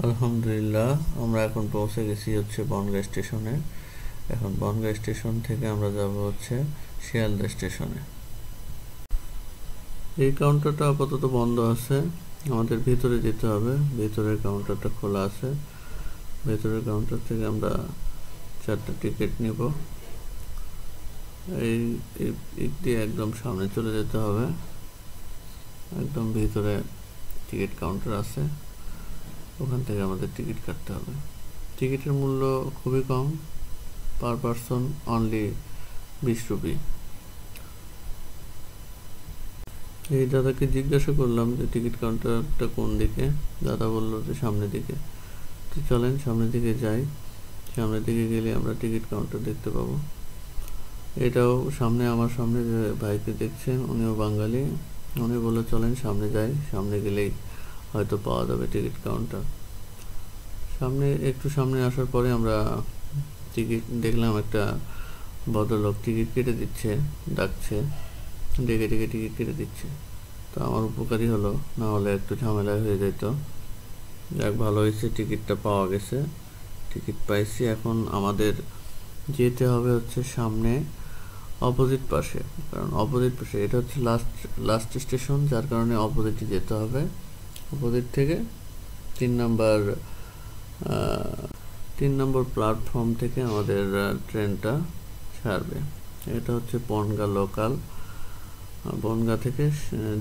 আলহামদুলিল্লাহ, আমরা এখন পৌঁছে গেছি হচ্ছে বনগাঁ স্টেশনে। এখন বনগাঁ স্টেশন থেকে আমরা যাব হচ্ছে শিয়ালদা স্টেশনে। এই কাউন্টারটা আপাতত বন্ধ আছে, আমাদের ভিতরে যেতে হবে। ভিতরের কাউন্টারটা খোলা আছে। ভেতরের কাউন্টার থেকে আমরা 4টা টিকিট নিব। এই দিক দিয়ে একদম সামনে চলে যেতে হবে। একদম ভিতরে টিকিট কাউন্টার আছে, ওখান থেকে আমাদের টিকিট কাটতে হবে। টিকিটের মূল্য খুবই কম, পার পারসন অনলি 20 রুপি। এই দাদাকে জিজ্ঞাসা করলাম যে টিকিট কাউন্টারটা কোন দিকে। দাদা বললো যে সামনের দিকে। তো চলেন সামনের দিকে যাই। সামনের দিকে গেলে আমরা টিকিট কাউন্টার দেখতে পাবো। এটাও সামনে, আমার সামনে যে ভাইকে দেখছেন উনিও বাঙালি। উনি বললো চলেন সামনে যাই, সামনে গেলেই হয়তো পাওয়া যাবে টিকিট কাউন্টার। একটু সামনে আসার পরে আমরা টিকিট দেখলাম, একটা ভদ্রলোক টিকিট কেটে দিচ্ছে, ডাকছে, ডেকে ডেকে টিকিট কেটে দিচ্ছে। তো আমার উপকারই হলো, না হলে একটু ঝামেলা হয়ে যেত। যাক, ভালো হয়েছে, টিকিটটা পাওয়া গেছে, টিকিট পাইছি। এখন আমাদের যেতে হবে হচ্ছে সামনে অপোজিট পাশে, কারণ অপোজিট পাশে এটা হচ্ছে লাস্ট স্টেশন, যার কারণে অপোজিটে যেতে হবে। অপোজিট থেকে 3 নম্বর প্ল্যাটফর্ম থেকে আমাদের ট্রেনটা ছাড়বে। এটা হচ্ছে বনগাঁ লোকাল। বনগাঁ থেকে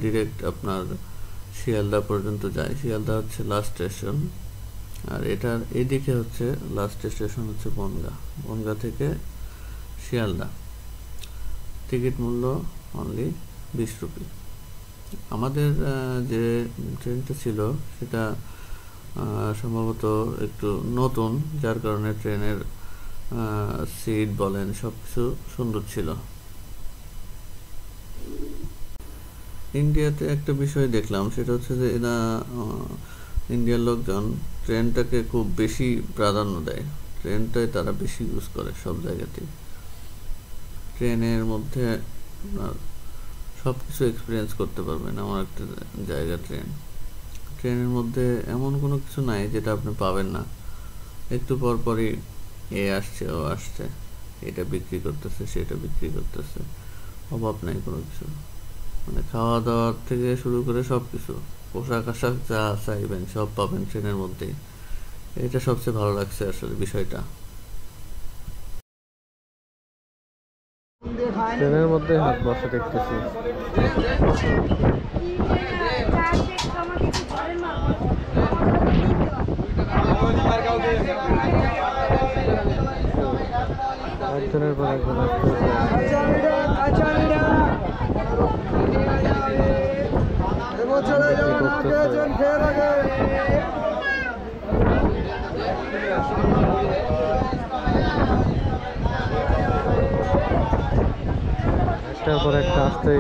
ডিরেক্ট আপনার শিয়ালদা পর্যন্ত যায়। শিয়ালদা হচ্ছে লাস্ট স্টেশন, আর এটার এদিকে হচ্ছে লাস্ট স্টেশন হচ্ছে বনগাঁ। বনগাঁ থেকে শিয়ালদা। টিকিট মূল্য অনলি 20 রুপি। আমাদের যে ট্রেনটা ছিল সেটা সম্ভবত একটু নতুন, যার কারণে ট্রেনের সিট বলেন সব কিছু সুন্দর ছিল। ইন্ডিয়াতে একটা বিষয় দেখলাম, সেটা হচ্ছে যে এরা ইন্ডিয়ার লোকজন ট্রেনটাকে খুব বেশি প্রাধান্য দেয়। ট্রেনটাই তারা বেশি ইউজ করে সব জায়গাতেই। ট্রেনের মধ্যে আপনার সব কিছু এক্সপিরিয়েন্স করতে পারবেন। এমন একটা জায়গা ট্রেনের মধ্যে এমন কোনো কিছু নাই যেটা আপনি পাবেন না। একটু পর পরই এ আসছে, ও আসছে, এটা বিক্রি করতেছে, সেটা বিক্রি করতেছে, অভাব নাই কোনো কিছু। মানে খাওয়া দাওয়ার থেকে শুরু করে সব কিছু, পোশাক আশাক যা চাইবেন সব পাবেন ট্রেনের মধ্যেই। এটা সবচেয়ে ভালো লাগছে আসলে বিষয়টা। ট্রেনের মধ্যে হাত বসে দেখতেছি। একজনের পর একজন একটার পর একটা আসতেই